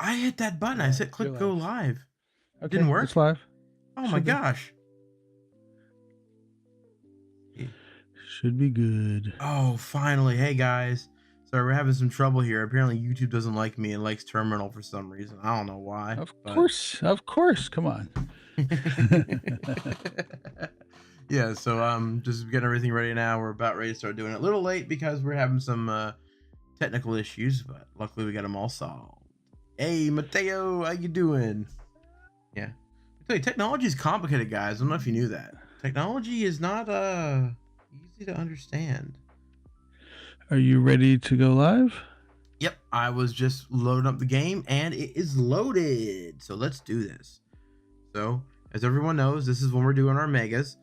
I hit that button. I Yeah, said click go live. It didn't Okay, work. it's live. Oh my gosh. Should be good. Oh, finally. Hey guys. Sorry, we're having some trouble here. Apparently YouTube doesn't like me and likes terminal for some reason. I don't know why. Of course. Come on. Yeah, so just getting everything ready now. We're about ready to start doing it. A little late because we're having some technical issues, but luckily we got them all solved. Hey Mateo, how you doing? Yeah. I tell you, technology is complicated, guys. I don't know if you knew that. Technology is not easy to understand. Are you ready to go live? Yep, I was just loading up the game and it is loaded. So let's do this. So, as everyone knows, this is when we're doing our megas.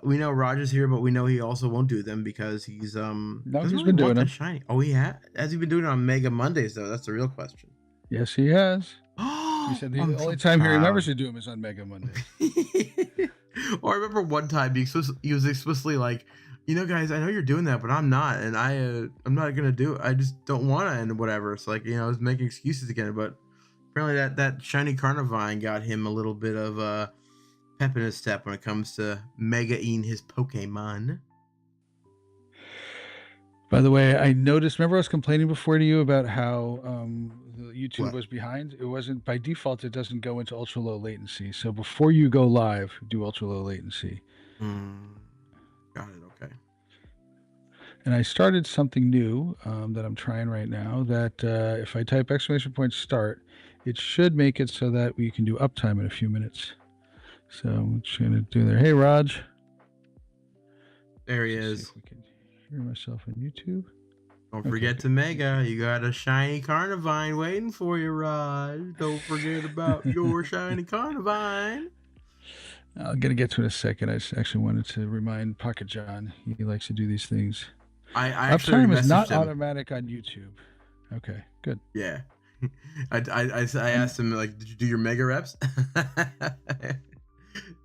We know Roger's here, but we know he also won't do them because he's No, doesn't he's really been doing want that them. shiny. Oh, has he been doing it on Mega Mondays though? That's the real question. Yes, he has. Oh, He said the only time he remembers to do them is on Mega Monday. Or I remember one time he was explicitly like, you know, guys, I know you're doing that, but I'm not, and I'm not gonna do it. I just don't want to, and whatever. It's like, I was making excuses again, but apparently that shiny Carnivine got him a little bit of pep in his step when it comes to mega-ing his Pokemon. By the way, I noticed. Remember, I was complaining before to you about how YouTube was behind. It wasn't by default. It doesn't go into ultra low latency. So before you go live, do ultra low latency. Got it. Okay. And I started something new that I'm trying right now. That if I type !start, it should make it so that we can do uptime in a few minutes. So I'm just going to do there. Hey, Raj. There he is. See if we can hear myself on YouTube. Don't forget to Mega. You got a shiny Carnivine waiting for you, Raj. Don't forget about your shiny Carnivine. I'm going to get to it in a second. I just actually wanted to remind Pocket John. He likes to do these things. I actually uptime is not him. automatic on YouTube. Okay, good. Yeah. I asked him, like, did you do your Mega reps?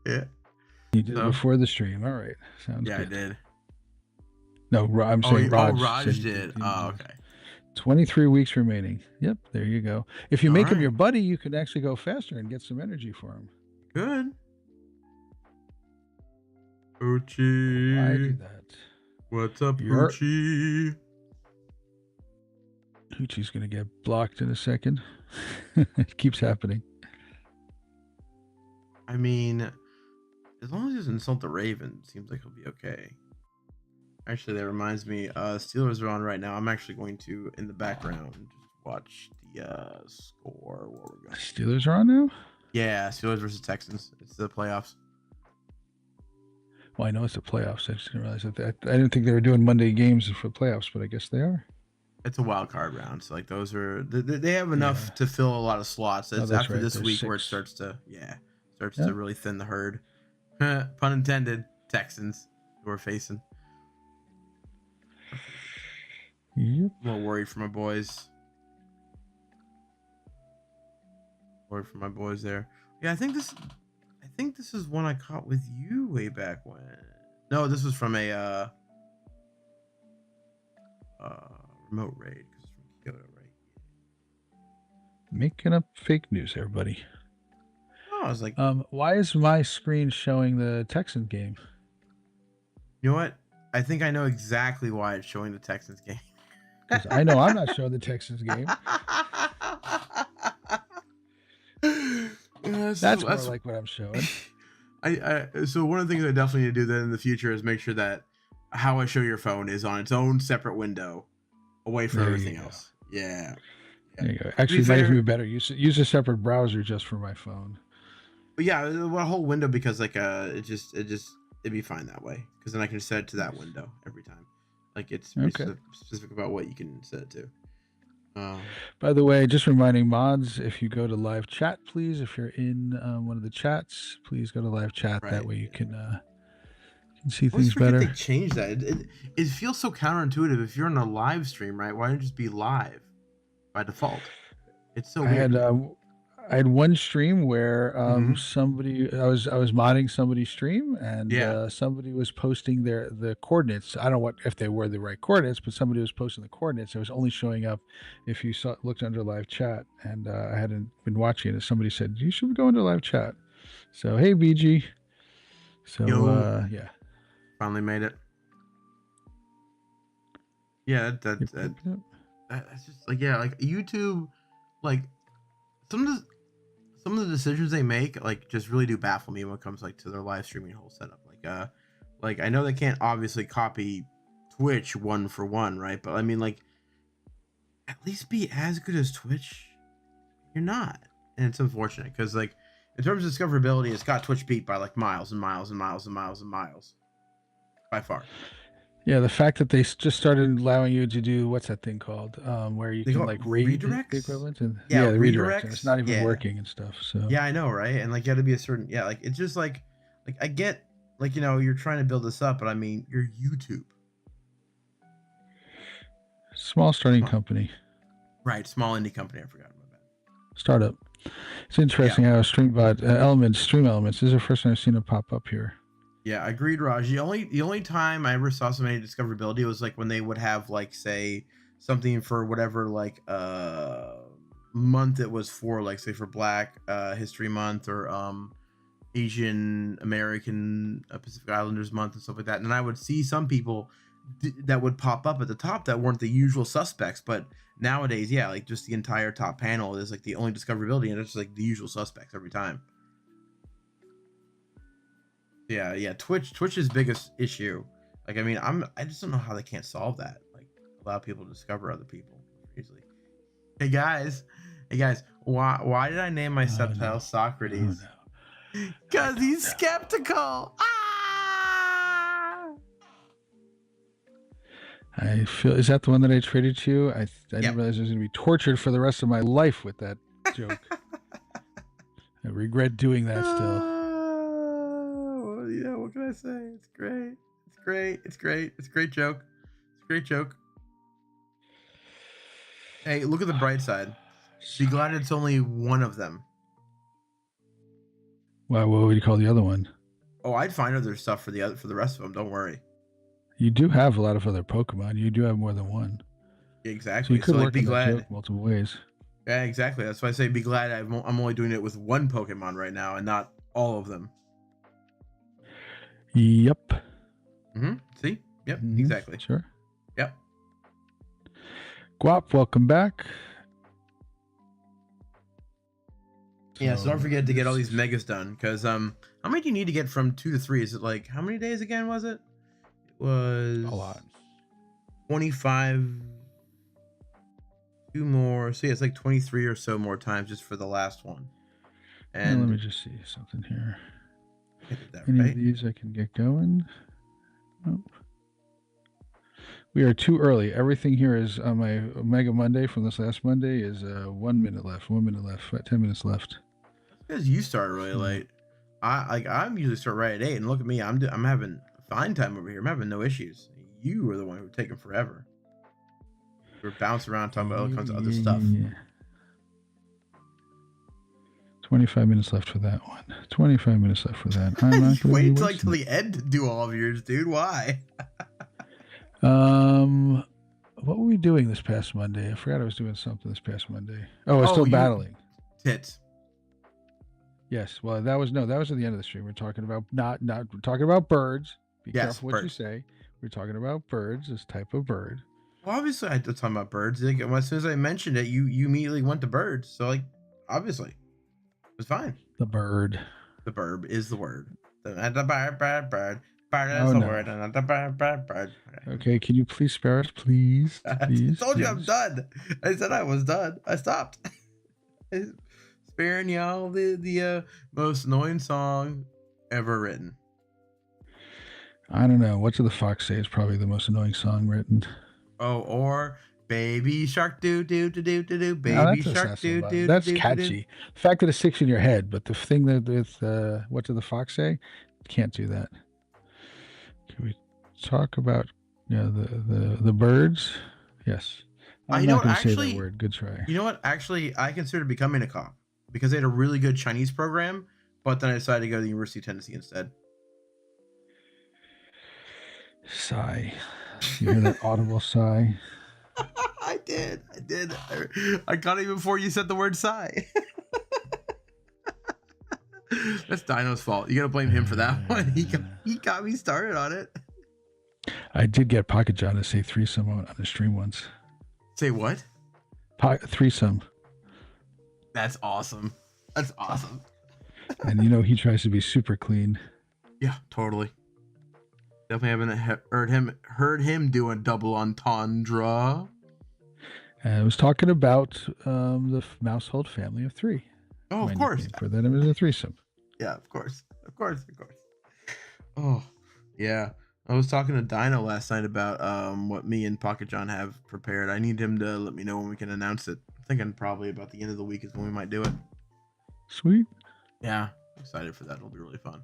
Yeah. You did it before the stream. All right. Sounds good. Yeah, I did. No, I'm saying Raj. Raj did. Oh, okay. 23 weeks remaining. Yep, there you go. If you make him your buddy, you can actually go faster and get some energy for him. Good. Poochie. Why do that? What's up, Poochie? Poochie's going to get blocked in a second. It keeps happening. I mean, as long as he doesn't insult the Raven, it seems like he'll be okay. Actually, that reminds me, Steelers are on right now. I'm actually going to, in the background, just watch the score. Where we're going. Steelers are on now? Yeah, Steelers versus Texans. It's the playoffs. Well, I know it's the playoffs. I just didn't realize that. I didn't think they were doing Monday games for playoffs, but I guess they are. It's a wild card round, so like those are they have enough to fill a lot of slots. It's after this week where it starts to to really thin the herd. Pun intended. Texans who are facing. Yep. I'm a little worried for my boys. Worried for my boys there. Yeah, I think this is one I caught with you way back when. No, this was from a remote raid. Because from Kyoto, right? Making up fake news, everybody. Oh, I was like, why is my screen showing the Texans game? You know what? I think I know exactly why it's showing the Texans game. Because I know I'm not showing the Texans game. That's more like what I'm showing. So one of the things I definitely need to do then in the future is make sure that how I show your phone is on its own separate window, away from everything else. Yeah. There you go. Actually, it might even be better. Use a separate browser just for my phone. But yeah, a whole window because like it'd be fine that way because then I can set it to that window every time. Like it's specific about what you can set it to. By the way, just reminding mods, if you go to live chat, please, if you're in one of the chats, please go to live chat. Right. That way you can see things better. They changed that. It feels so counterintuitive. If you're on a live stream, right? Why don't you just be live by default? It's so weird. I had one stream where Mm-hmm. somebody I was modding somebody's stream, and Yeah. somebody was posting the coordinates. I don't know what if they were the right coordinates, but somebody was posting the coordinates. It was only showing up if you looked under live chat, and I hadn't been watching it. And somebody said you should go into live chat. So hey, BG. So Yo, yeah. finally made it. Yeah, Yep, yep, yep. that's just like, yeah, like YouTube, like some of the some of the decisions they make like just really do baffle me when it comes like to their live streaming whole setup. Like I know they can't obviously copy Twitch one for one, right? But I mean, like, at least be as good as Twitch. You're not, and it's unfortunate because, like, in terms of discoverability, it's got Twitch beat by like miles and miles and miles and miles and miles by far. Yeah, the fact that they just started allowing you to do what's that thing called, where you They can call it like raid the redirects. equivalent, and Yeah, yeah, the redirects, and it's redirects. not even Yeah, working and stuff. So yeah, I know, right? And like, you got to be a certain, yeah, like it's just like I get, like, you're trying to build this up, but I mean, you're YouTube. small starting Come on. company, Right, small indie company. I forgot about that. startup. It's Yeah, interesting how StreamBot Stream Elements this is the first time I've seen it pop up here. yeah, agreed, Raj. The only time I ever saw somebody discoverability was like when they would have, like, say something for whatever, like, month it was for, like, say for Black History Month, or Asian American Pacific Islanders Month and stuff like that. And then I would see some people that would pop up at the top that weren't the usual suspects. But nowadays, yeah, like just the entire top panel is like the only discoverability, and it's just like the usual suspects every time. Yeah, yeah. Twitch's biggest issue. Like, I mean, I just don't know how they can't solve that. Like, allow people to discover other people easily. Hey guys, hey guys, why did I name my Oh subtitle no! Oh Socrates? no! I Cause don't he's know. skeptical. Ah! I feel is that the one that I traded to you? I didn't Yep. realize I was going to be tortured for the rest of my life with that joke. I regret doing that still. Yeah, what can I say? It's great. It's great. It's great. It's a great joke. It's a great joke. Hey, look at the bright side. Be glad Sorry. it's only one of them. Wow, what would you call the other one? Oh, I'd find other stuff for the rest of them. Don't worry. You do have a lot of other Pokemon. You do have more than one. So you Exactly. could So, like, work be on that glad. joke multiple ways. Yeah, exactly. That's why I say be glad I'm only doing it with one Pokemon right now and not all of them. Yep. Mm-hmm. See? Yep. Mm-hmm. Exactly. Sure. Yep. Guap, welcome back. Yeah, so don't forget to get all these this- megas done, because how many do you need to get from 2 to 3? Is it like, how many days again was it? It was a lot. 25, 2 more. So yeah, it's like 23 or so more times just for the last one. And let me And just see something here. I did that Any right. of these I can get going. Nope. We are too early. Everything here is on my Omega Monday from this last Monday is 1 minute left. 1 minute left. 10 minutes left. Because you started really So, late. I'm usually start right at 8, and look at me. I'm having a fine time over here. I'm having no issues. You were the one who were taking forever. We're bouncing around talking about all kinds of other stuff. yeah. 25 minutes left for that one. 25 minutes left for that. I'm not You going wait to be till wasting the end to do all of yours, dude. Why? What were we doing this past Monday? I forgot I was doing something this past Monday. Oh, I was still battling. Tits. Yes. Well, that was at the end of the stream. We're talking about we're talking about birds. Be Yes, careful what birds. you say. We're talking about birds, this type of bird. Well, obviously, I was talking about birds. Like, as soon as I mentioned it, you immediately went to birds. So, like, obviously, it was fine. The bird. The burb is the word. The bird. Bird Oh, is the no. word. And the bird. Okay, can you please spare us, please? Please. I told you I'm please. done. I said I was done. I stopped. Sparing y'all the most annoying song ever written. I don't know. What did the fox say is probably the most annoying song written? Oh, or Baby Shark do do do do do do. No, Baby that's Shark not so do bad. do That's do do. catchy. The fact that it sticks in your head, but the thing that with what did the fox say? Can't do that. Can we talk about the birds? Yes. I'm You know not what? going to say Actually, that word. Good try. you know what? Actually, I consider becoming a cop because they had a really good Chinese program, but then I decided to go to the University of Tennessee instead. Sigh. You hear that audible sigh? I did. I got it before you said the word sigh. That's Dino's fault. You gotta blame him for that one. He got me started on it. I did get Pocket John to say threesome on the stream once. Say what? Threesome. That's awesome. That's awesome. And he tries to be super clean. Yeah, totally. Definitely haven't heard him do a double entendre. I was talking about the Mousehold family of 3. Oh, of course. For them, it was a threesome. Yeah, of course. Oh, yeah. I was talking to Dino last night about what me and Pocket John have prepared. I need him to let me know when we can announce it. I'm thinking probably about the end of the week is when we might do it. Sweet. Yeah, I'm excited for that. It'll be really fun.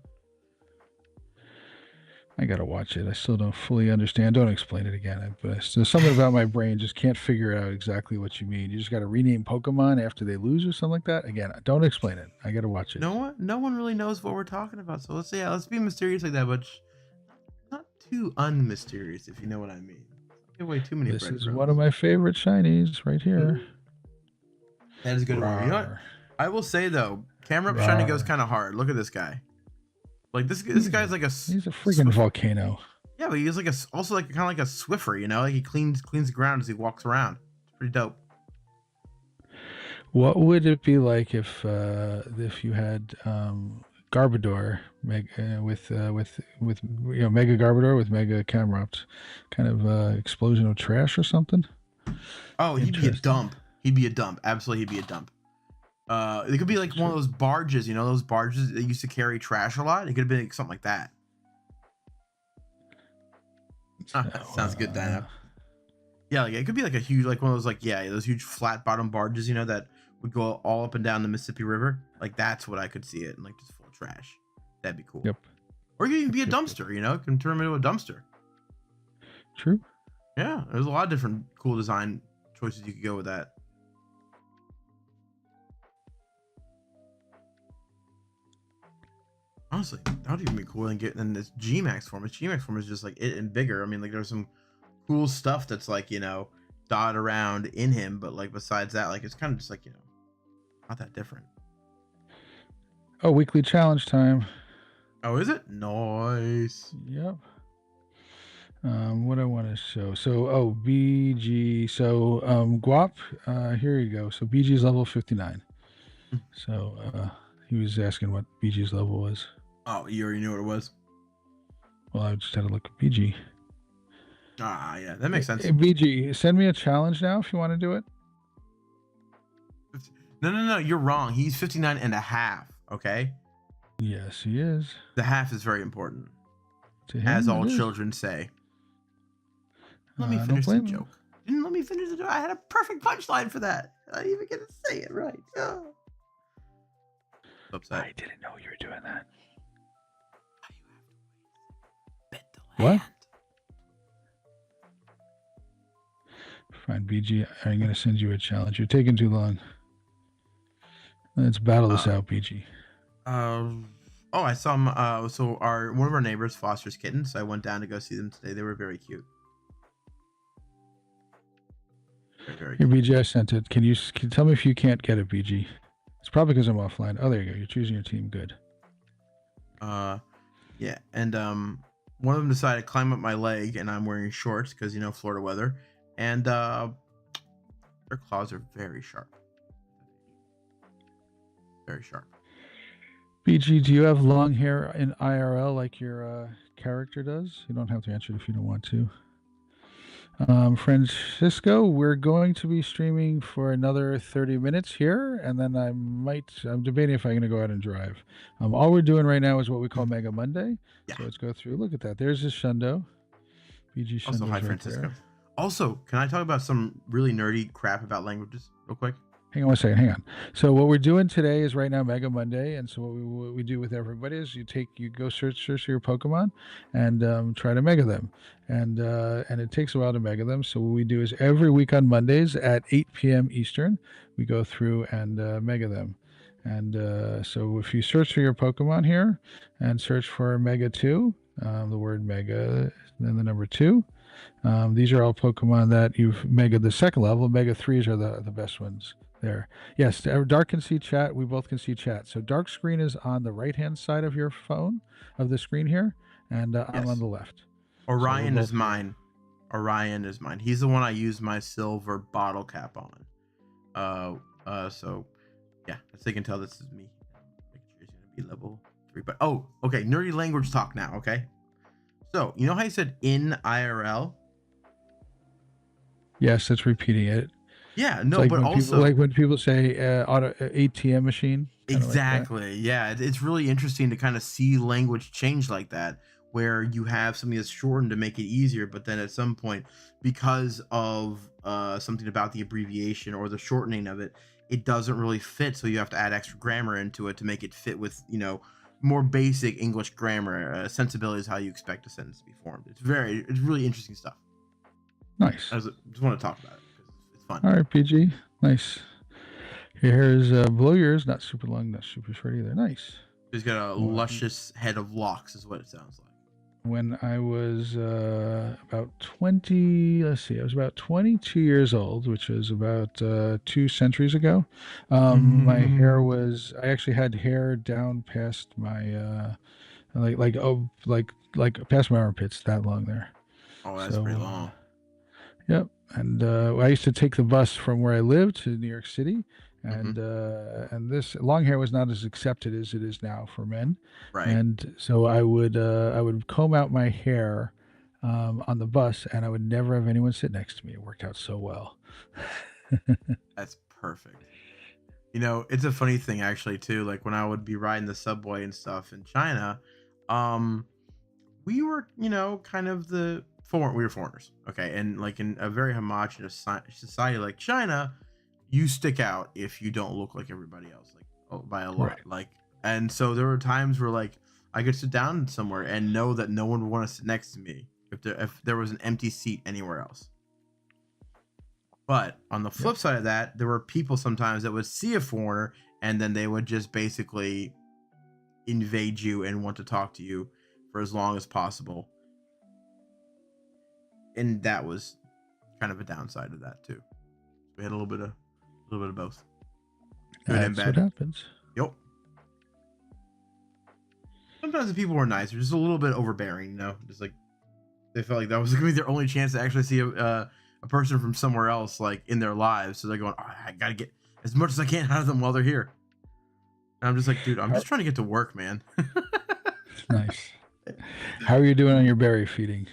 I gotta watch it. I still don't fully understand. Don't explain it again. But there's something about my brain just can't figure out exactly what you mean. You just gotta rename Pokemon after they lose or something like that. Again, don't explain it. I gotta watch it. No one really knows what we're talking about. So let's be mysterious like that, but not too unmysterious, if you know what I mean. Give away too many. This is one of my favorite shinies right here. That is a good one. You know what? I will say though, camera up shiny goes kind of hard. Look at this guy. Like this guy's like he's a freaking volcano. Yeah, but he's like also kind of like a Swiffer, like he cleans the ground as he walks around. It's pretty dope. What would it be like if you had Garbodor with Mega Garbodor with Mega Camerupt, kind of explosion of trash or something? Oh, he'd be a dump. Absolutely, he'd be a dump. It could be like one of those barges, those barges that used to carry trash a lot. It could have been something like that. That sounds good, Dino. Yeah, like it could be like a huge, like one of those, those huge flat bottom barges, that would go all up and down the Mississippi River. Like that's what I could see it, and like just full of trash. That'd be cool. Yep. Or you can be a dumpster, it can turn him into a dumpster. True. Yeah, there's a lot of different cool design choices you could go with that. Honestly, that would even be cool and get in this G-Max form. This G-Max form is just like it and bigger. I mean, like there's some cool stuff that's like, dotted around in him, but like besides that, like it's kind of just like, not that different. Oh, weekly challenge time. Oh, is it? Nice. Yep. What I want to show. So, BG. So, Guap, here you go. So BG's level 59. So, he was asking what BG's level was. Oh, you already knew what it was? Well, I just had to look at BG. Ah, yeah, that makes sense. Hey, BG, send me a challenge now if you want to do it. No, you're wrong. He's 59 and a half, okay? Yes, he is. The half is very important. To him, as all children say. Let me finish the joke. Didn't let me finish the joke. I had a perfect punchline for that. I didn't even get to say it right. Oh. Upset. I didn't know you were doing that. What? Fine, BG. I'm going to send you a challenge. You're taking too long. Let's battle this out, BG. I saw them. So one of our neighbors fosters kittens. So I went down to go see them today. They were very cute. Very Here, BG, I sent it. Can you tell me if you can't get it, BG? It's probably because I'm offline. Oh, there you go. You're choosing your team. Good. Yeah, and one of them decided to climb up my leg, and I'm wearing shorts because Florida weather, and their claws are very sharp. Very sharp. BG, do you have long hair in IRL like your character does? You don't have to answer it if you don't want to. Francisco, we're going to be streaming for another 30 minutes here, and then I'm debating if I'm going to go out and drive. All we're doing right now is what we call Mega Monday. Yeah. So let's go through. Look at that. There's his Shundo. BG Shundo. Also, hi, Francisco. There. Also, can I talk about some really nerdy crap about languages real quick? Hang on one second. Hang on. So what we're doing today is right now Mega Monday, and so what we do with everybody is you go search your Pokemon, and try to Mega them, and it takes a while to Mega them. So what we do is every week on Mondays at 8 p.m. Eastern, we go through and Mega them, And so if you search for your Pokemon here and search for Mega 2, the word Mega, then the number 2, these are all Pokemon that you've Mega the second level. Mega 3s are the best ones there. Yes, Dark can see chat. We both can see chat. So Dark screen is on the right hand side of your phone, of the screen here, and I'm on Yes. the left. So we're Orion is both here. mine. Orion is mine. He's the one I use my silver bottle cap on. So yeah, as they can tell, this is me. Making sure he's gonna be level 3. But okay, nerdy language talk now. Okay, so you know how you said in IRL? Yes, that's repeating it. Yeah, It's no, but also when people say auto ATM machine, kind of like that. exactly. Yeah, it's really interesting to kind of see language change like that, where you have something that's shortened to make it easier, but then at some point, because of something about the abbreviation or the shortening of it, it doesn't really fit. So you have to add extra grammar into it to make it fit with more basic English grammar. Sensibility is how you expect a sentence to be formed. It's really interesting stuff. Nice. Just want to talk about it because it's fun. All right, PG. Nice. Your hair is below yours, not super long, not super short either. Nice. He's got a Well, luscious head of locks, is what it sounds like. when I was about 20, let's see, I was about 22 years old, which was about 2 centuries ago. I actually had hair down past my, like past my armpits, that long there. Oh, that's pretty So, long. yep. And I used to take the bus from where I lived to New York City, Hmm. and this long hair was not as accepted as it is now for men, Right. and so I would comb out my hair on the bus, and I would never have anyone sit next to me. It worked out so well. That's perfect. It's a funny thing actually too. Like when I would be riding the subway and stuff in China, um, we were, kind of we were foreigners. Okay. And like in a very homogenous society like China, you stick out if you don't look like everybody else, like by a Right. lot. Like, and so there were times where like I could sit down somewhere and know that no one would want to sit next to me if there was an empty seat anywhere else. But on the Yep. flip side of that, there were people sometimes that would see a foreigner and then they would just basically invade you and want to talk to you for as long as possible. And that was kind of a downside of that too. We had a little bit of both. Good and That's what bad. happens. Yep. Sometimes the people were nice, they're just a little bit overbearing, just like they felt like that was gonna be their only chance to actually see a person from somewhere else like in their lives. So they're going, oh, I gotta get as much as I can out of them while they're here. And I'm just like, dude, I'm How, just trying to get to work, man. nice. How are you doing on your berry feeding?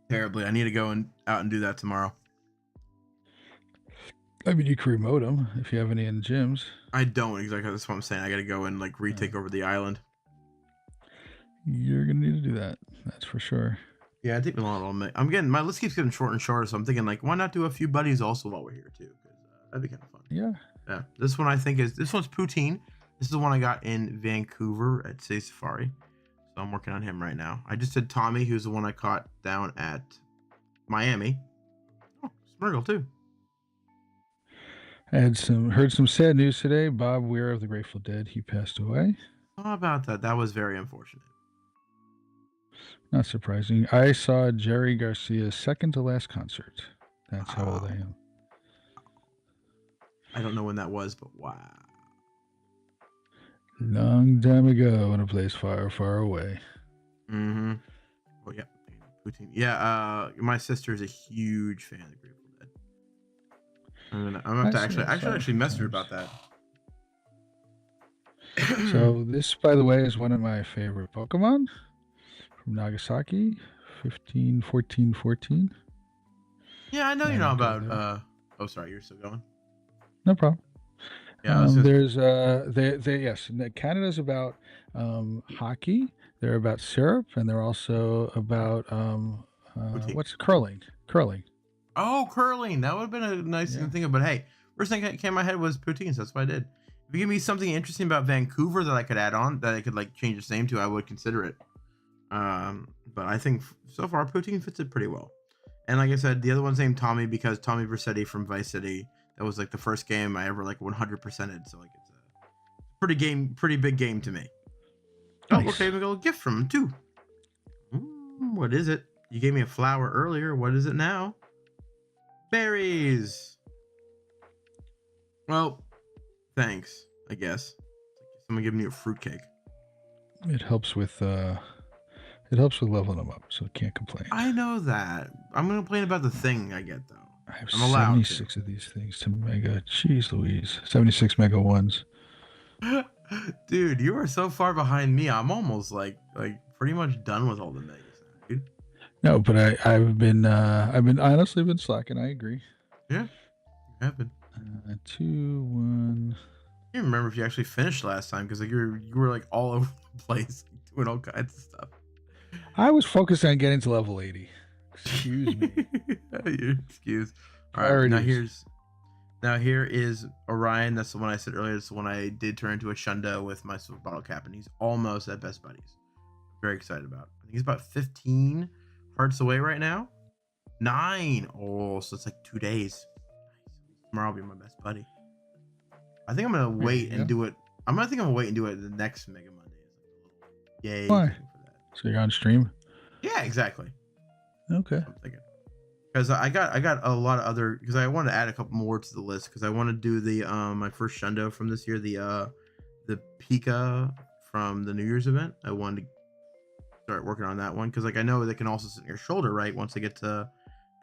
Terribly. I need to go out and do that tomorrow. I mean, you can remote them if you have any in the gyms. I don't exactly. That's what I'm saying. I got to go and like retake over the island. You're gonna need to do that. That's for sure. Yeah, I think I'm getting my list keeps getting shorter and shorter, so I'm thinking like, why not do a few buddies also while we're here too? Because that'd be kind of fun. Yeah. Yeah, this one's poutine. This is the one I got in Vancouver at Say Safari. So I'm working on him right now. I just did Tommy, who's the one I caught down at Miami. Oh, Smurgle too. I heard some sad news today. Bob Weir of the Grateful Dead, he passed away. How about that? That was very unfortunate. Not surprising. I saw Jerry Garcia's second to last concert. That's how old I Wow. am. I don't know when that was, but wow. Long time ago in a place far, far away. Mm-hmm. Oh yeah, poutine. Yeah. My sister is a huge fan of the Grateful Dead. I'm gonna have to I saw it a actually few message her times. about that. So this, by the way, is one of my favorite Pokemon from Nagasaki, 15, 14. Yeah, I know you know And about. Oh, sorry, you're still going. no problem. Yeah, I was gonna. There's yes, Canada's about hockey. They're about syrup, and they're also about Poutine. what's curling. Curling. Oh, curling. That would have been a nice thing Yeah. to think of. But hey, first thing that came to my head was poutine, so that's what I did. If you give me something interesting about Vancouver that I could add on, that I could like change its name to, I would consider it. But I think so far poutine fits it pretty well. And like I said, the other one's named Tommy because Tommy Vercetti from Vice City. That was like the first game I ever like 100%ed. So like pretty big game to me. Oh, Nice. okay, we got a gift from him too. What is it? You gave me a flower earlier. What is it now? Berries. Well, thanks. I guess. Someone giving you a fruitcake. It helps with leveling them up, so can't complain. I know that. I'm gonna complain about the thing I get though. I have I'm allowed 76 of these things to mega. Jeez Louise. 76 mega ones. to. Dude, you are so far behind me. I'm almost like pretty much done with all the megas now, dude. No, but I've been honestly been slacking. I agree. Yeah, you have been. 2, 1. I can't remember if you actually finished last time because like you were like all over the place doing all kinds of stuff. I was focused on getting to level 80. Excuse me. Your excuse. All right, Priorities. now here is Orion. That's the one I said earlier. It's the one I did turn into a Shundo with my silver bottle cap, and he's almost at Best Buddies. Very excited about. I think he's about 15 hearts away right now. 9. Oh, so it's like 2 days. Tomorrow will be my best buddy. I think I'm gonna wait and do it. I'm gonna wait and do it the next Mega Monday. Yay! Why? For that. So you're on stream? Yeah, exactly. Okay. I'm thinking because I got a lot of other because I want to add a couple more to the list because I want to do the my first Shundo from this year, the Pika from the New Year's event. I wanted to start working on that one because like I know they can also sit on your shoulder, right? Once they get to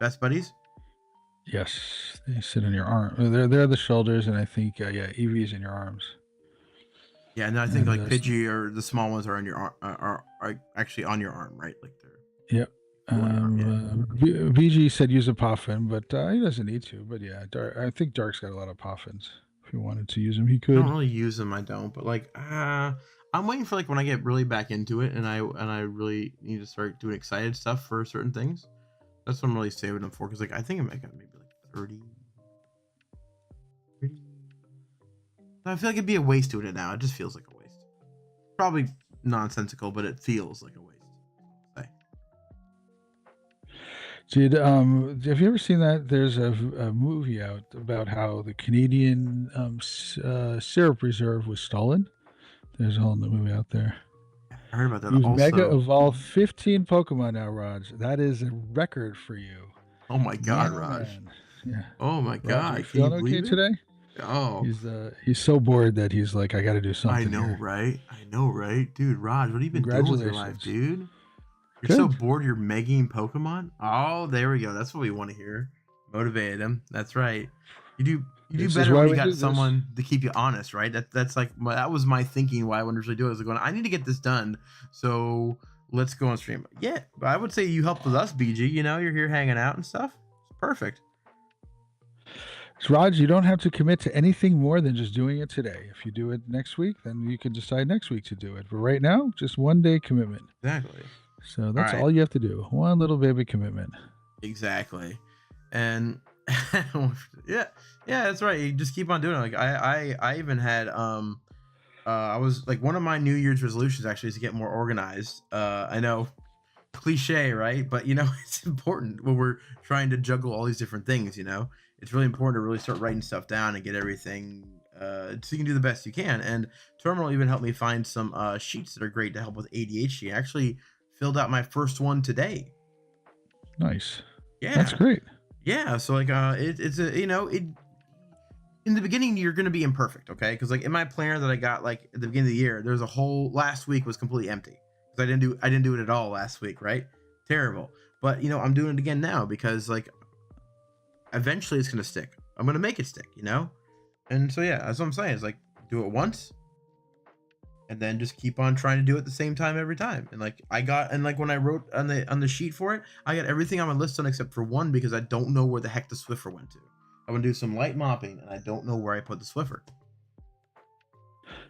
Best Buddies. Yes, they sit on your arm. They're the shoulders, and I think Eevee's in your arms. Yeah, and I think like Pidgey or the small ones are on your arm, are actually on your arm, right? Like they're. Yep. VG said use a Poffin, but he doesn't need to. But yeah, I think Dark's got a lot of Poffins. If he wanted to use them, he could. I don't really use them. I don't. But like, I'm waiting for like when I get really back into it, and I really need to start doing excited stuff for certain things. That's what I'm really saving them for. Because like I think I got maybe like 30. I feel like it'd be a waste doing it now. It just feels like a waste. Probably nonsensical, but it feels like a waste. Have you ever seen that? There's a movie out about how the Canadian syrup reserve was stolen. There's a whole new movie out there. I heard about that. You've also, mega evolved 15 Pokemon now, Raj. That is a record for you. Oh my God, Raj. Yeah. Oh my God. You feeling okay today? Oh. He's so bored that he's like, I got to do something. I know, here. right? I know, right? Dude, Raj, what have you been doing with your life, dude? You're so bored you're megging Pokemon? Oh, there we go. That's what we want to hear. Motivated him. That's right. You do better when you got someone to keep you honest, right? That's like that was my thinking why I wouldn't usually do it. I was like going, I need to get this done. So let's go on stream. Yeah, but I would say you helped with us, BG. You know, you're here hanging out and stuff. It's perfect. So Raj, you don't have to commit to anything more than just doing it today. If you do it next week, then you can decide next week to do it. But right now, just 1 day commitment. Exactly. So that's all you have to do. One little baby commitment. Exactly. And yeah, that's right. You just keep on doing it. Like I even had I was like one of my New Year's resolutions actually is to get more organized. I know cliche, right? But you know, it's important when we're trying to juggle all these different things, you know. It's really important to really start writing stuff down and get everything so you can do the best you can. And Terminal even helped me find some sheets that are great to help with ADHD. I actually filled out my first one today. Nice. Yeah. That's great. Yeah. So like it's a, you know, in the beginning you're going to be imperfect, okay? Because like in my planner that I got like at the beginning of the year, there's a whole last week was completely empty because I didn't do it at all last week, right? Terrible. But you know, I'm doing it again now because like eventually it's going to stick. I'm going to make it stick, you know? And so yeah, that's what I'm saying. It's like do it once and then just keep on trying to do it at the same time every time. And like when I wrote on the sheet for it, I got everything on my list done except for one because I don't know where the heck the Swiffer went to. I'm gonna do some light mopping and I don't know where I put the Swiffer.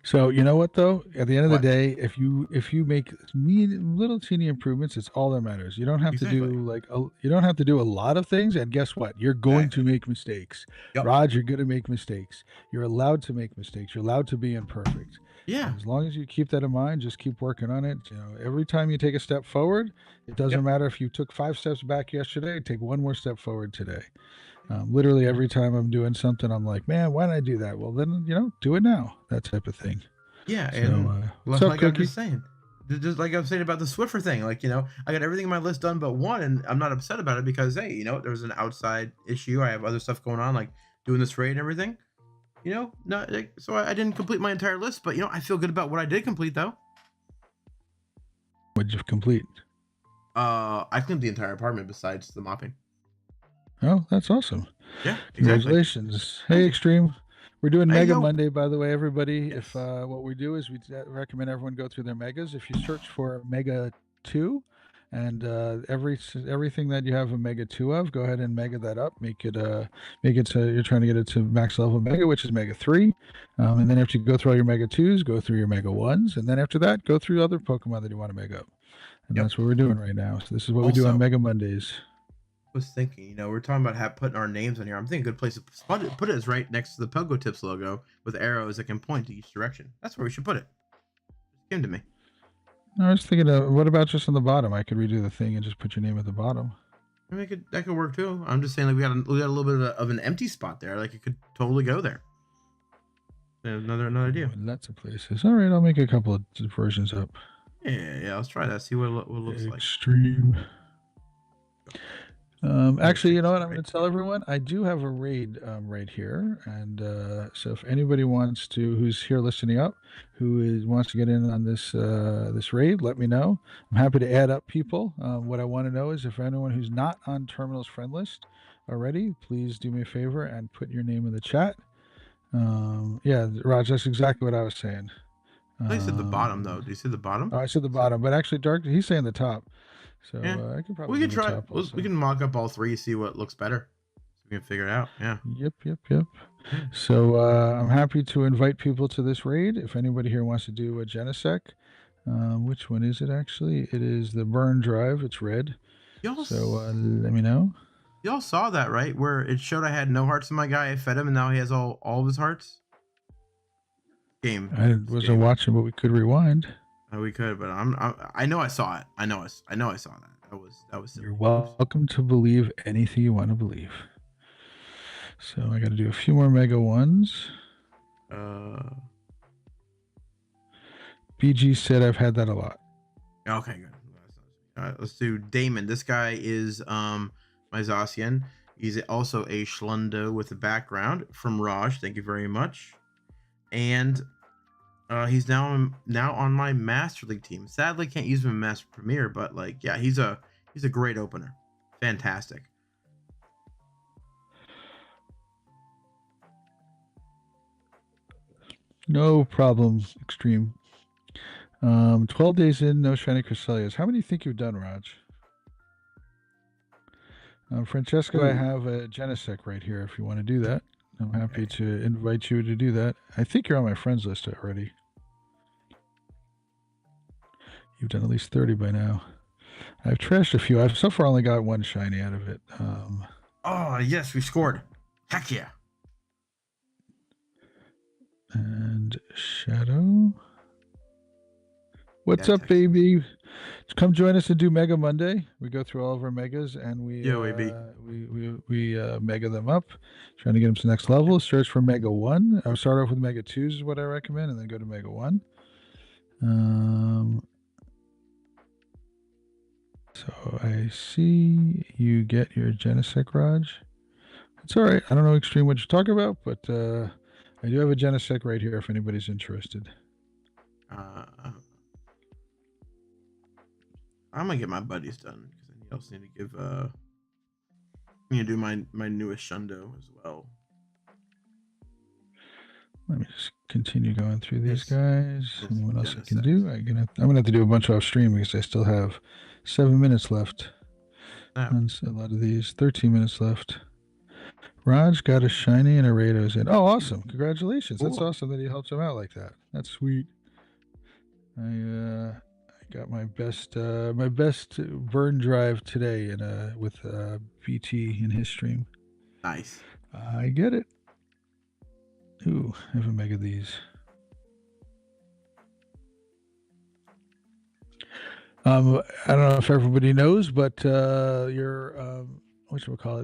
So you know what though? At the end of the day, if you make little teeny improvements, it's all that matters. You don't have to do a lot of things. And guess what? You're going to make mistakes. Yep. Raj, you're going to make mistakes. You're allowed to make mistakes. You're allowed to be imperfect. Yeah. And as long as you keep that in mind, just keep working on it. You know, every time you take a step forward, it doesn't matter if you took 5 steps back yesterday. Take 1 more step forward today. Literally every time I'm doing something, I'm like, man, why did I do that? Well, then, you know, do it now. That type of thing. Yeah, So, and what's up, like I'm Cookie? just saying, just like I'm saying about the Swiffer thing, like I got everything on my list done but one, and I'm not upset about it because hey, there was an outside issue. I have other stuff going on, like doing this raid and everything. Not like, so I didn't complete my entire list, but I feel good about what I did complete though. What'd you complete? I cleaned the entire apartment besides the mopping. Oh, that's awesome. Yeah, exactly. Congratulations. Hey, Thank you. Extreme. We're doing Hey Mega yo. Monday, by the way, everybody. If Yes. what we do is we recommend everyone go through their megas. If you search for Mega 2 and everything that you have a Mega 2 of, go ahead and Mega that up. Make it so you're trying to get it to max level Mega, which is Mega 3. And then after you go through all your Mega 2s, go through your Mega 1s. And then after that, go through other Pokemon that you want to Mega up. And Yep. that's what we're doing right now. So this is what we do on Also, Mega Mondays. was thinking, we're talking about putting our names on here. I'm thinking a good place to put it is right next to the PoGoTips logo with arrows that can point to each direction. That's where we should put it. Just came to me. I was thinking, what about just on the bottom? I could redo the thing and just put your name at the bottom. I mean, that could work too. I'm just saying, like we got a little bit of an empty spot there. Like it could totally go there. Another idea. Lots of places. All right, I'll make a couple of versions up. Yeah. Let's try that. See what it looks like. Extreme. Actually, you know what? I'm Right. going to tell everyone I do have a raid right here, and so if anybody wants to, who's here listening up, wants to get in on this raid, let me know. I'm happy to add up people. What I want to know is if anyone who's not on Terminal's friend list already, please do me a favor and put your name in the chat. Yeah, Raj, that's exactly what I was saying. I said the bottom though. Do you see the bottom? Oh, I said the bottom, but actually, Dark, he's saying the top. So Yeah. I could probably We do can the try. top also. We can mock up all three, see what looks better, so we can figure it out. Yeah. Yep. Yeah. So I'm happy to invite people to this raid. If anybody here wants to do a Genesec, which one is it actually? It is the Burn Drive. It's red. Y'all, So let me know. y'all saw that right? Where it showed I had no hearts in my guy. I fed him, and now he has all of his hearts. Game. I wasn't watching, but we could rewind. We could, but I know I saw it. I know I saw that. That was silly. You're welcome to believe anything you want to believe. So I got to do a few more Mega ones. BG said I've had that a lot. Okay, good. All right, let's do Damon. This guy is my Zacian. He's also a Schlundo with a background from Raj. Thank you very much. And he's now on my Master League team. Sadly, can't use him in Master Premier, but like, yeah, he's a great opener. Fantastic. No problem, Extreme. 12 days in, no shiny Cresselias. How many do you think you've done, Raj? Francesco, I have a Genesec right here if you want to do that. I'm happy to invite you to do that. I think you're on my friends list already. You've done at least 30 by now. I've trashed a few. I've so far only got one shiny out of it. Oh, yes, we scored. Heck yeah. And Shadow. What's up, baby? Come join us and do Mega Monday. We go through all of our megas and we mega them up, trying to get them to the next level. Search for Mega 1. I'll start off with Mega 2s is what I recommend, and then go to Mega 1. So I see you get your Genesec, Raj. It's all right. I don't know Extreme what you're talking about, but I do have a Genesec right here if anybody's interested. I'm gonna get my buddies done because I also need to give I'm gonna do my newest Shundo as well. Let me just continue going through these guys. And what else I can do? I'm gonna have to do a bunch off stream because I still have 7 minutes left. And a lot of these, 13 minutes left. Raj got a shiny and a Rados in. Oh, awesome! Congratulations! Cool. That's awesome that he helps him out like that. That's sweet. I got my best burn drive today with BT in his stream. Nice. I get it. Ooh, I have a mega these. I don't know if everybody knows, but your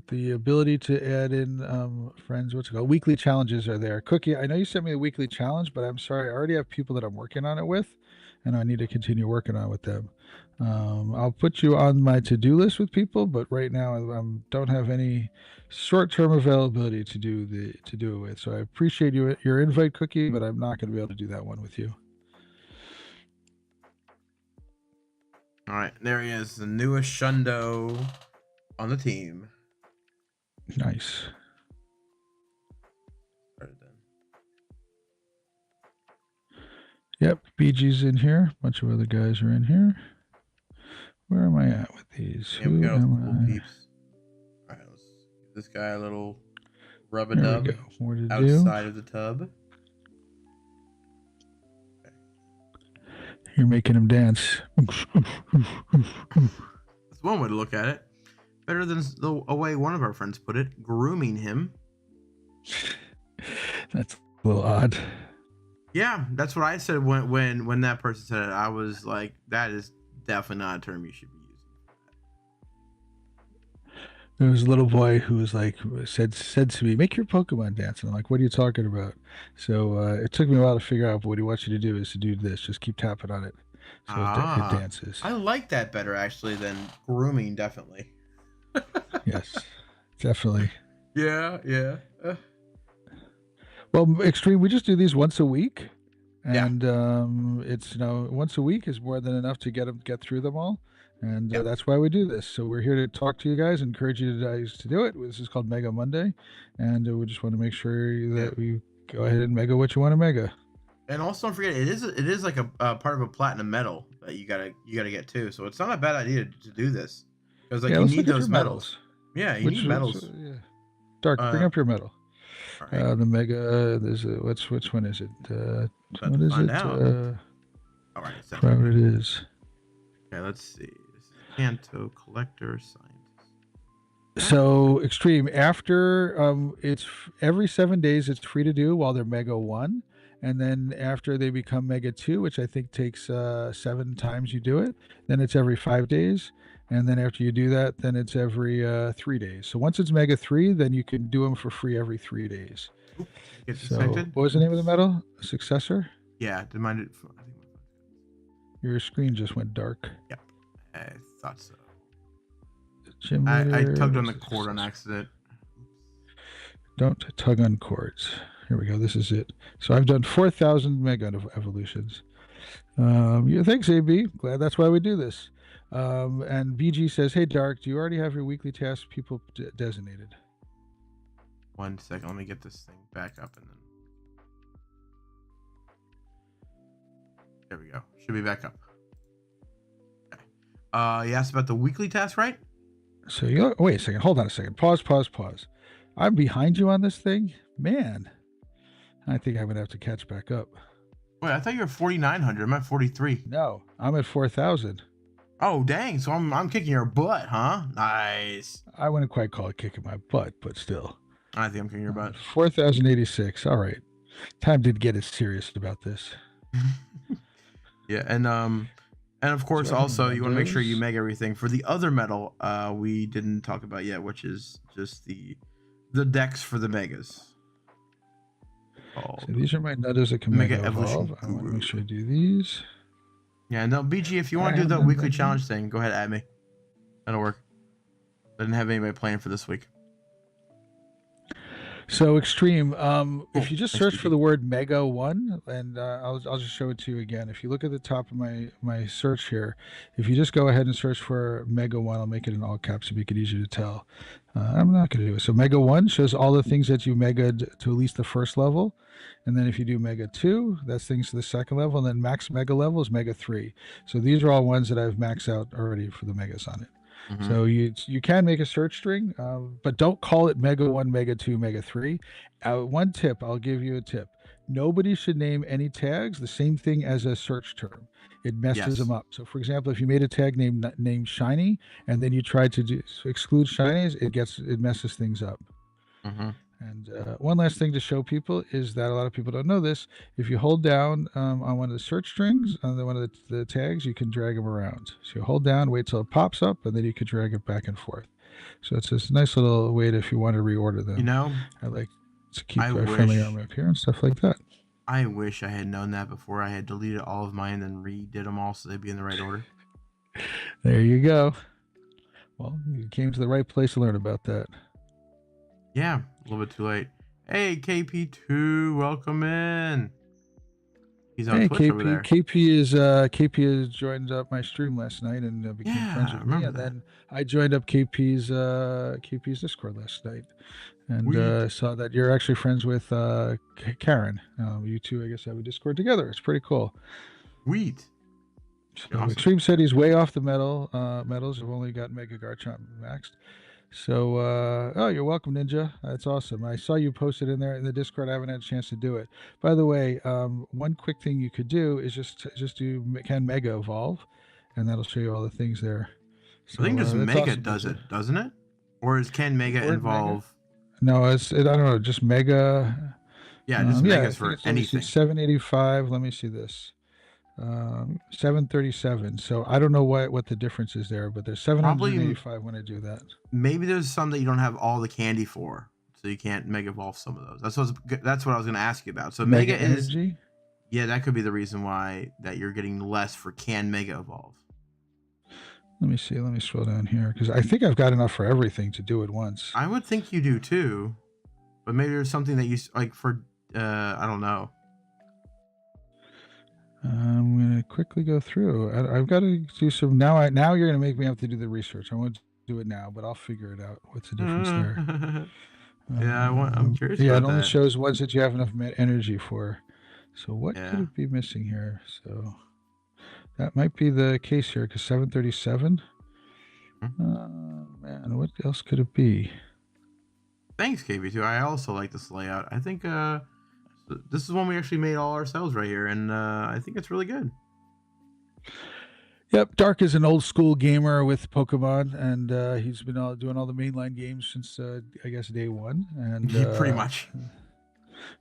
the ability to add in friends. Weekly challenges are there. Cookie, I know you sent me a weekly challenge, but I'm sorry, I already have people that I'm working on it with, and I need to continue working on it with them. I'll put you on my to-do list with people, but right now I don't have any short-term availability to do it with. So I appreciate your invite, Cookie, but I'm not going to be able to do that one with you. All right, there he is, the newest Shundo on the team. Nice. Yep, BG's in here. A bunch of other guys are in here. Where am I at with these? Yeah, we got all the cool peeps. All right, let's give this guy a little rub-a-dub. There we go. More to outside do. of the tub. Okay. You're making him dance. That's one way to look at it. Better than the way one of our friends put it, grooming him. That's a little odd. Yeah, that's what I said when that person said it. I was like, that is definitely not a term you should be using. There was a little boy who was like said to me, "Make your Pokemon dance," and I'm like, "What are you talking about?" So it took me a while to figure out what he wants you to do is to do this. Just keep tapping on it, so it dances. I like that better actually than grooming. Definitely. Yes, definitely. Yeah. Well, Extreme, we just do these once a week, and Yeah. it's once a week is more than enough to get through them all, and that's why we do this. So we're here to talk to you guys, encourage you guys to do it. This is called Mega Monday, and we just want to make sure that we go ahead and mega what you want to mega. And also don't forget, it is like a part of a platinum medal that you gotta get too. So it's not a bad idea to do this because like you need those medals. Yeah, you need medals. Yeah. Dark, bring up your medal. Right. The mega. There's which one is it? What is it? All right. Whatever it is. Okay, let's see. This is Kanto Collector Scientist. So Extreme. After it's every 7 days. It's free to do while they're Mega 1, and then after they become Mega 2, which I think takes 7 times you do it, then it's every 5 days. And then after you do that, then it's every 3 days. So once it's Mega 3, then you can do them for free every 3 days. So what was the name of the medal? Successor? Yeah, did mine? Your screen just went dark. Yep, I thought so. I tugged on the cord on accident. Don't tug on cords. Here we go. This is it. So I've done 4,000 Mega evolutions. Thanks, AB. Glad that's why we do this. And BG says, "Hey, Dark, do you already have your weekly tasks people designated?" 1 second. Let me get this thing back up and then. There we go. Should be back up. Okay. You asked about the weekly task, right? So wait a second. Hold on a second. Pause. I'm behind you on this thing, man. I think I'm gonna have to catch back up. Wait, I thought you were 4,900. I'm at 43. No, I'm at 4,000. Oh dang! So I'm kicking your butt, huh? Nice. I wouldn't quite call it kicking my butt, but still. I think I'm kicking your butt. 4,086. All right, time to get serious about this. Yeah, and of course also you want to make sure you make everything for the other medal we didn't talk about yet, which is just the decks for the megas. So these are my nutters that can mega evolve. I want to make sure I do these. Yeah, no, BG, if you want to do the weekly challenge thing, go ahead, add me. That'll work. I didn't have anybody playing for this week. So Extreme, if you just search for the word Mega 1, and I'll just show it to you again. If you look at the top of my search here, if you just go ahead and search for Mega 1, I'll make it in all caps to make it easier to tell. I'm not going to do it. So Mega 1 shows all the things that you megaed to at least the first level. And then if you do Mega 2, that's things to the second level. And then max Mega level is Mega 3. So these are all ones that I've maxed out already for the Megas on it. Mm-hmm. So you can make a search string, but don't call it Mega 1, Mega 2, Mega 3. One tip, I'll give you a tip. Nobody should name any tags the same thing as a search term. It messes them up. So for example, if you made a tag named Shiny and then you tried to exclude Shinies, it messes things up. Mm-hmm. And one last thing to show people is that a lot of people don't know this. If you hold down on one of the search strings, on one of the tags, you can drag them around. So you hold down, wait till it pops up, and then you can drag it back and forth. So it's this nice little way to, if you want to reorder You them. know, I like to I keep a friendly wish army up here and stuff like that. I wish I had known that before I had deleted all of mine and then redid them all so they'd be in the right order. There you go. Well, you came to the right place to learn about that. Yeah, a little bit too late. Hey, KP2, welcome in. He's on Hey, Twitch over KP. there. KP has joined up my stream last night and became friends Yeah, I with me, remember and that. then I joined up KP's Discord last night, and Sweet. saw that you're actually friends with Karen. You two, I guess, have a Discord together. It's pretty cool. Sweet. So Awesome. Extreme said he's way off the medals. I've only got Mega Garchomp maxed. So, oh, you're welcome, Ninja. That's awesome. I saw you posted in there in the Discord. I haven't had a chance to do it. By the way, one quick thing you could do is just do can Mega Evolve, and that'll show you all the things there. I think So just that's Mega awesome, does Ninja. it, doesn't it? Or can The Mega word Mega? involve? No, I don't know. Just Mega. Yeah, just Yeah, Megas I think for it's. Let me see. anything. 785. Let me see this. 737. So I don't know what the difference is there, but there's Probably, 785 when I do that. maybe there's some that you don't have all the candy for, so you can't Mega Evolve some of those. That's what I was going to ask you about. So Mega Mega is, Energy. yeah, that could be the reason why that you're getting less for can Mega Evolve. Let me see. Let me scroll down here because I think I've got enough for everything to do it once. I would think you do too, but maybe there's something that you like for. I don't know. I'm gonna quickly go through. I've got to do some now. Now you're gonna make me have to do the research. I won't do it now, but I'll figure it out. What's the difference there? Yeah, I'm curious Yeah, it about only that. shows ones that you have enough energy for. So what could Yeah. it be missing here? So that might be the case here because 737. Man, what else could it be? Thanks, KB2. I also like this layout. I think this is one we actually made all ourselves right here, and I think it's really good. Yep, Dark is an old school gamer with Pokemon, and he's been doing all the mainline games since I guess day one. And Pretty much.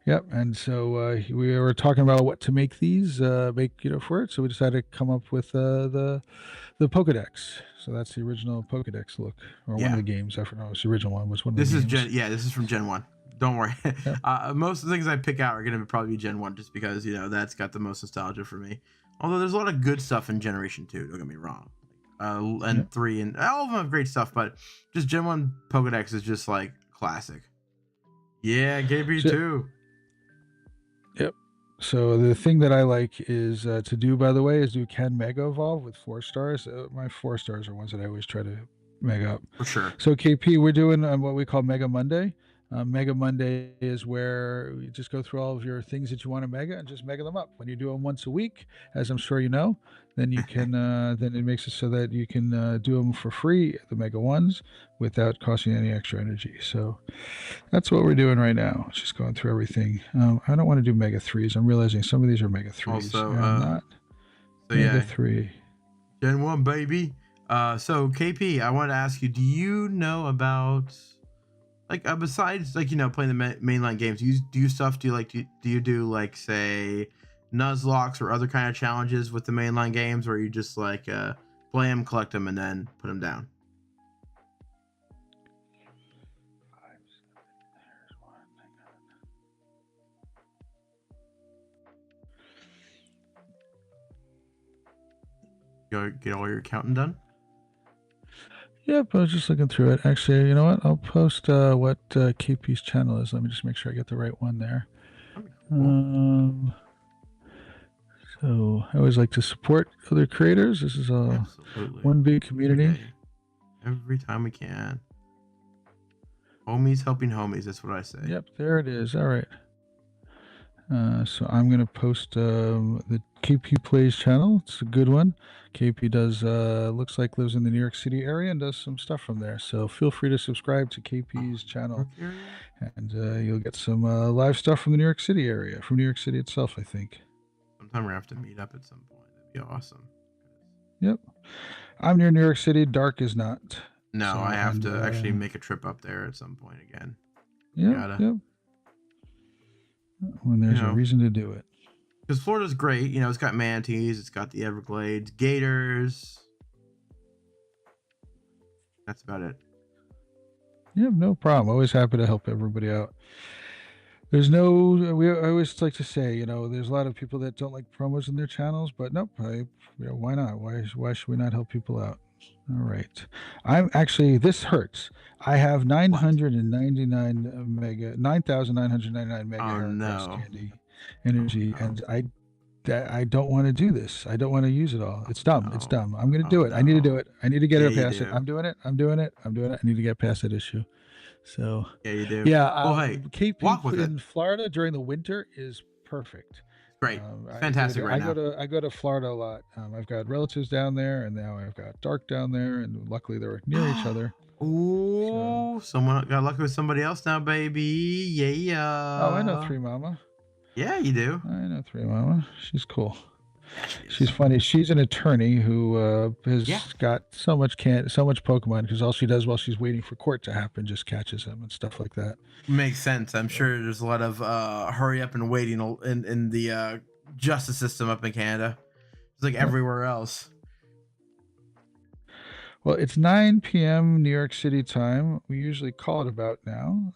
Yep, and so we were talking about what to make these for it. So we decided to come up with the Pokedex. So that's the original Pokedex look, or one of the games. I forgot it was the original one. Was one of This the is games. this is from Gen 1. Don't worry. Yep. Most of the things I pick out are going to probably be Gen 1 just because, that's got the most nostalgia for me. Although there's a lot of good stuff in Generation 2, don't get me wrong. And 3, and all of them have great stuff, but just Gen 1 Pokedex is just like classic. Yeah, KB2. Yep. So the thing that I like is to do, by the way, is do can Mega Evolve with 4 stars. My 4 stars are ones that I always try to Mega up. For sure. So KP, we're doing what we call Mega Monday. Mega Monday is where you just go through all of your things that you want to Mega and just Mega them up. When you do them once a week, as I'm sure you know, then you can then it makes it so that you can do them for free, the Mega ones, without costing any extra energy. So that's what we're doing right now. Just going through everything. I don't want to do Mega 3s. I'm realizing some of these are Mega 3s. Also, not so Mega 3. Gen 1, baby. So KP, I wanted to ask you, do you know about, like, besides, like, playing the mainline games, do you stuff, do you do, like, say, Nuzlocke or other kind of challenges with the mainline games, or you just, like, play them, collect them, and then put them down? You get all your counting done? Yep, I was just looking through it. Actually, you know what? I'll post what KP's channel is. Let me just make sure I get the right one there. Cool. So I always like to support other creators. This is one big community. Every time we can. Homies helping homies. That's what I say. Yep, there it is. All right. So I'm going to post the KP Plays channel. It's a good one. KP does, looks like lives in the New York City area and does some stuff from there. So feel free to subscribe to KP's channel. And you'll get some live stuff from the New York City area, from New York City itself, I think. Sometime we're going to have to meet up at some point. That'd be awesome. Yep. I'm near New York City. Dark is not. No, so, I have to actually make a trip up there at some point again. Yeah. Yep. When there's a reason to do it. Because Florida's great. It's got manatees. It's got the Everglades. Gators. That's about it. Yeah, no problem. Always happy to help everybody out. There's no. I always like to say, there's a lot of people that don't like promos in their channels, but nope. Why not? Why should we not help people out? All right. I'm actually. This hurts. I have What? 9,999 mega Oh Heracross no. candy Oh energy, no. and I don't want to do this. I don't want to use it all. It's dumb. It's No. dumb. I'm going to Oh do it. I need to do no. it. I need to get Yeah, it you past it. do. I'm doing it. I'm doing it. I'm doing it. I need to get past that issue. So, Yeah, you do. yeah, Well, hey, KP walk with it. in Florida during the winter is perfect. It's great. It's fantastic right now. I go to Florida a lot. I've got relatives down there, and now I've got Dark down there, and luckily they're near each other. So, Oh, someone got lucky with somebody else now, baby. oh, I know Yeah. Three Mama. Yeah, you do. I know Three Mama. She's cool. Yeah, she is. She's funny. She's an attorney who has Yeah. got so much Pokemon because all she does while she's waiting for court to happen just catches them and stuff like that. Makes sense. I'm So, sure there's a lot of hurry up and waiting in the justice system up in Canada. It's like yep. everywhere else. Well, it's 9 p.m. New York City time. We usually call it about now.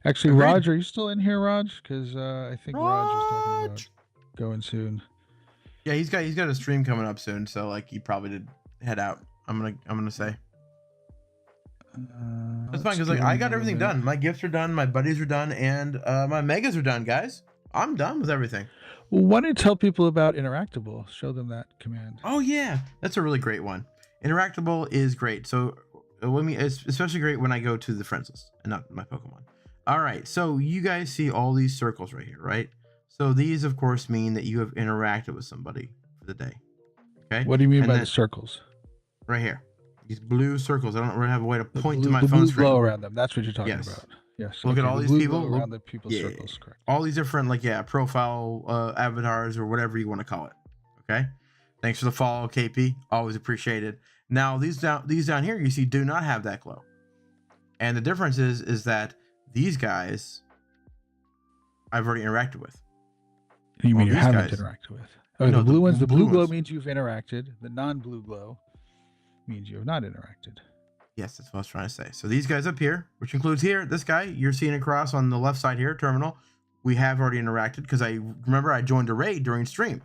Actually, Agreed. Raj, are you still in here, Raj? Because I think Raj was talking about going soon. Yeah, he's got a stream coming up soon, so like he probably did head out. I'm gonna say. That's fine because like I got everything done. My gifts are done, my buddies are done, and my megas are done, guys. I'm done with everything. Well, why don't you tell people about Interactable? Show them that command. Oh yeah, that's a really great one. Interactable is great. So it's especially great when I go to the friends list and not my Pokemon. All right, so you guys see all these circles right here, right? So these, of course, mean that you have interacted with somebody for the day. Okay. What do you mean by the circles? Right here, these blue circles. I don't really have a way to point to my phone phone screen. Glow around them. That's what you're talking about. Yes. Look at all these people around the people's circles. Correct. All these different profile avatars or whatever you want to call it. Okay. Thanks for the follow, KP. Always appreciated. Now these down here you see do not have that glow, and the difference is that these guys I've already interacted with. You mean you haven't interacted with? Oh, no, the blue ones. The blue glow means you've interacted. The non-blue glow means you have not interacted. Yes, that's what I was trying to say. So these guys up here, which includes here, this guy you're seeing across on the left side here, terminal, we have already interacted because I joined a raid during stream.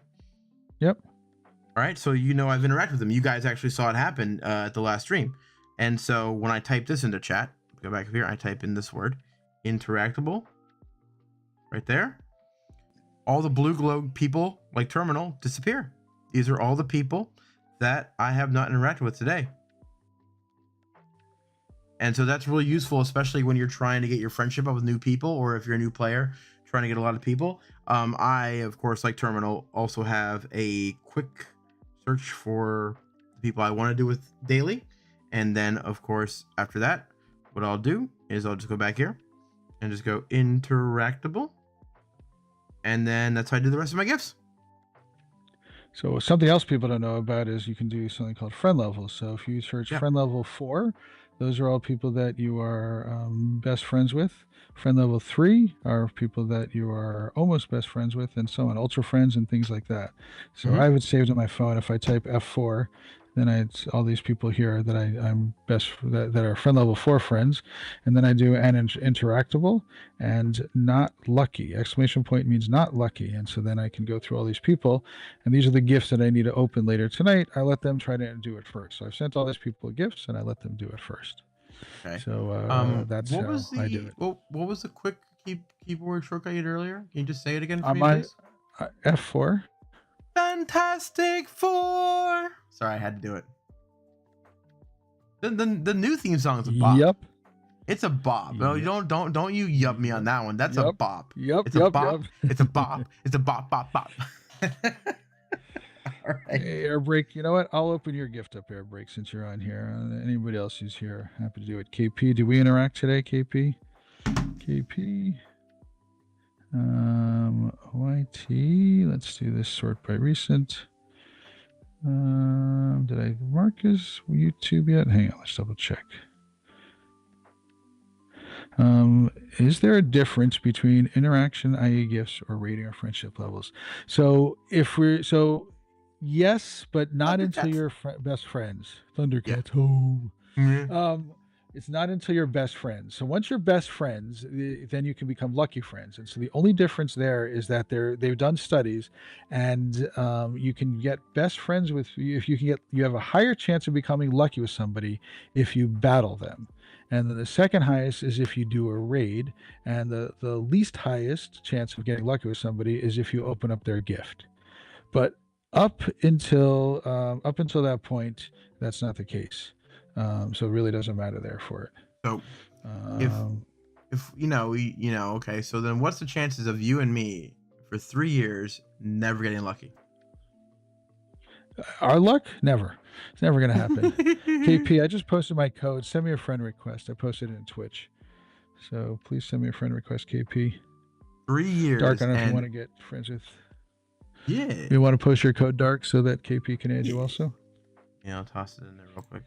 Yep. All right, so I've interacted with them. You guys actually saw it happen at the last stream. And so when I type this into chat, go back up here, I type in this word, interactable, right there. All the blue glow people, like terminal, disappear. These are all the people that I have not interacted with today. And so that's really useful, especially when you're trying to get your friendship up with new people, or if you're a new player trying to get a lot of people. I, of course, like terminal, also have a quick search for the people I want to do with daily. And then, of course, after that, what I'll do is I'll just go back here and just go interactable. And then that's how I do the rest of my gifts. So something else people don't know about is you can do something called friend levels. So if you search friend level 4, those are all people that you are best friends with. Friend level 3 are people that you are almost best friends with, and so on, ultra friends and things like that. So I have it saved on my phone. If I type F4, then it's all these people here that I'm that are friend level 4 friends, and then I do an interactable and not lucky. Exclamation point means not lucky, and so then I can go through all these people, and these are the gifts that I need to open later tonight. I let them try to do it first. So I've sent all these people gifts, and I let them do it first. Okay. So that's how I do it. What was the quick keyboard shortcut you did earlier? Can you just say it again for me, please? F4. Fantastic Four. Sorry, I had to do it. The new theme song is a bop. Yep. It's a bop. No, you don't you yup me on that one. That's a bop. Yep. It's a bop. It's a bop. It's a bop bop. All right. Hey, Airbreak, you know what? I'll open your gift up, Airbreak, since you're on here. Anybody else who's here, happy to do it. KP, do we interact today, KP? KP. YT. Let's do this sort by recent. Did I mark as YouTube yet? Hang on, let's double check. Is there a difference between interaction, i.e. gifts, or rating or friendship levels? So yes, but not until you're best friends. Thundercats. Yeah. Oh. It's not until you're best friends. So once you're best friends, then you can become lucky friends. And so the only difference there is that they've done studies, and you can get best friends with if you have a higher chance of becoming lucky with somebody if you battle them. And then the second highest is if you do a raid, and the least highest chance of getting lucky with somebody is if you open up their gift. But up until that point, that's not the case. So it really doesn't matter there for it. So if Um, okay, so then what's the chances of you and me for 3 years never getting lucky? our luck, never. It's never gonna happen. KP, I just posted my code. Send me a friend request. I posted it in Twitch. So please send me a friend request, KP. 3 years Dark, I don't know if you want and to get friends with. yeah. You want to post your code, Dark, so that KP can add you Yeah. also. Yeah, I'll toss it in there real quick.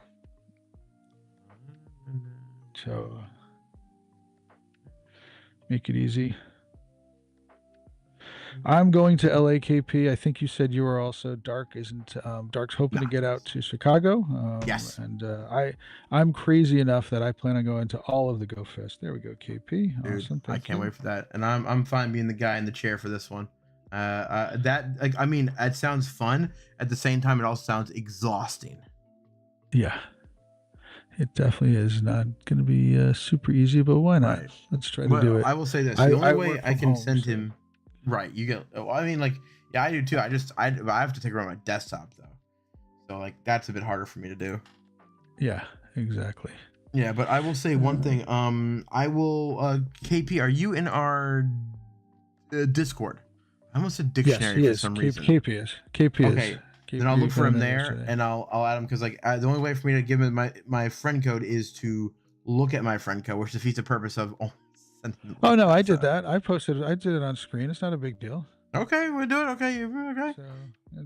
So make it easy. I'm going to LA, KP. I think you said you were also. Dark isn't. Dark's hoping to Nah. get out to Chicago. Yes. And I'm crazy enough that I plan on going to all of the Go Fest. There we go, KP. Dude, Awesome. I Thank can't you. wait for that. And I'm fine being the guy in the chair for this one. That like I mean, it sounds fun. At the same time, it also sounds exhausting. Yeah, it definitely is not going to be super easy, but why not? Right. Let's try to But do it. I will say this: the only I way work I from can home, send so him, right? You get. Well, I mean, like, yeah, I do too. I have to take it on my desktop though, so like that's a bit harder for me to do. yeah, exactly. Yeah, but I will say one thing. I will. KP, are you in our Discord? I almost said Yes, dictionary he for is. some reason. KP is. KP is. Okay, then I'll KP look for got him in there, yesterday. and I'll add him because like the only way for me to give him my friend code is to look at my friend code, which defeats the purpose of sending the Oh link no, back. I So did that. I posted it. I did it on screen. It's not a big deal. okay, we'll do it. Okay, okay, So,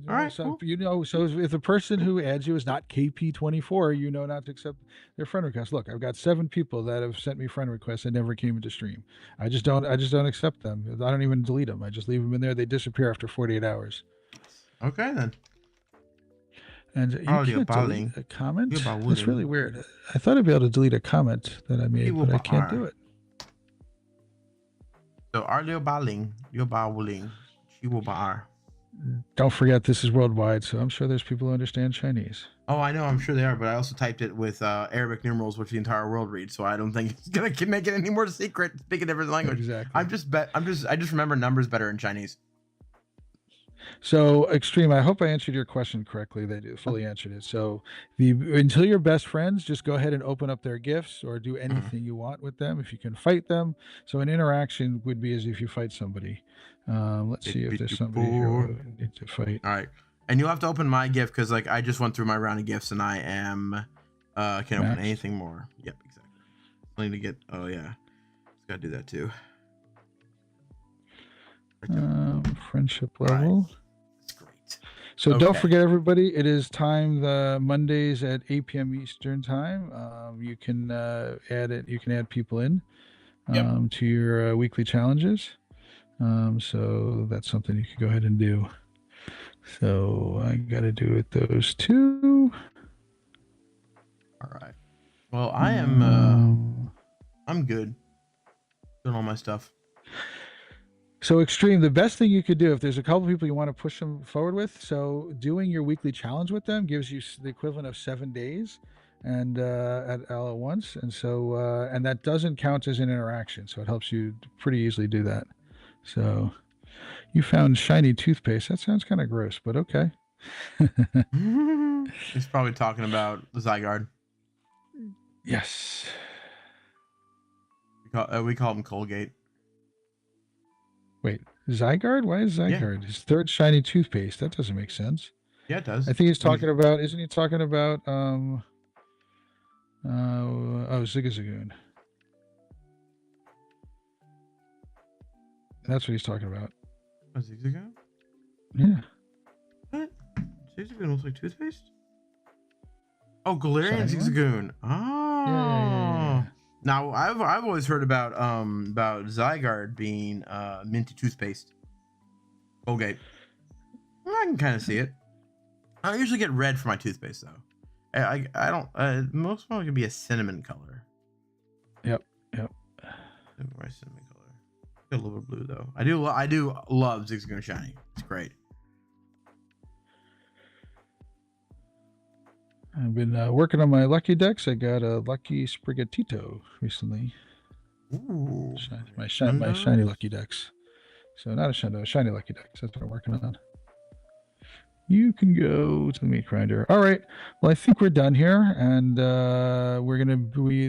all right, so cool. so if the person who adds you is not KP24, you know not to accept their friend request. Look, I've got 7 people that have sent me friend requests and never came into stream. I just don't accept them. I don't even delete them. I just leave them in there. They disappear after 48 hours. Okay then. And you Audio can't delete balling. a comment. You're That's wooden. really weird. I thought I'd be able to delete a comment that I made, You but I can't do bar. it. So audio balling. You're bowling. She will bar. Don't forget, this is worldwide, so I'm sure there's people who understand Chinese. Oh, I know. I'm sure they are, but I also typed it with Arabic numerals, which the entire world reads. So I don't think it's gonna make it any more secret. Speak a different language. Exactly. I just remember numbers better in Chinese. So Extreme, I hope I answered your question correctly. They fully answered it. So until you're best friends, just go ahead and open up their gifts or do anything you want with them. If you can fight them, so an interaction would be as if you fight somebody. Let's see if there's somebody here who needs to fight. All right, and you'll have to open my gift because like I just went through my round of gifts and I am can't open anything more. Yep, exactly. I need to get. Oh yeah, just gotta do that too. Friendship level. Right. That's great. So don't forget, everybody, it is time the Mondays at 8 p.m. Eastern time. You can add it. You can add people in to your weekly challenges. So that's something you can go ahead and do. So I got to do it those two. All right. Well, I am. I'm good. Doing all my stuff. So Extreme, the best thing you could do if there's a couple people you want to push them forward with, so doing your weekly challenge with them gives you the equivalent of 7 days, and all at once, and so and that doesn't count as an interaction, so it helps you pretty easily do that. So you found shiny toothpaste. That sounds kind of gross, but okay. He's probably talking about the Zygarde. Yes. We call him Colgate. Wait, Zygarde? Why is Zygarde his third shiny toothpaste? That doesn't make sense. Yeah, it does. I think he's talking about. Isn't he talking about? Zigzagoon. That's what he's talking about. A Zigzagoon? Yeah. What? Zigzagoon looks like toothpaste? Oh, Galarian Zigzagoon. Oh. Yeah. Now I've always heard about Zygarde being minty toothpaste. Colgate. Well, I can kind of see it. I usually get red for my toothpaste though. I don't. Most of them could be a cinnamon color. My cinnamon color. Got a little bit of blue though. I do love Zigzagoon Shiny. It's great. I've been working on my lucky decks. I got a lucky Sprigatito recently. Ooh, My shiny lucky decks. So not a shiny lucky decks. That's what I'm working on. You can go to the meat grinder. All right. Well, I think we're done here, and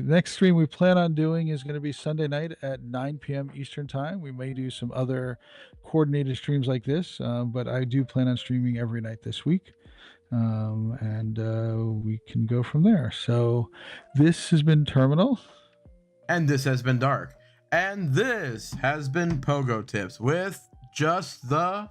next stream we plan on doing is going to be Sunday night at 9 p.m. Eastern time. We may do some other coordinated streams like this, but I do plan on streaming every night this week, and we can go from there. So this has been Terminal, and this has been Dark, and this has been PoGoTips with just the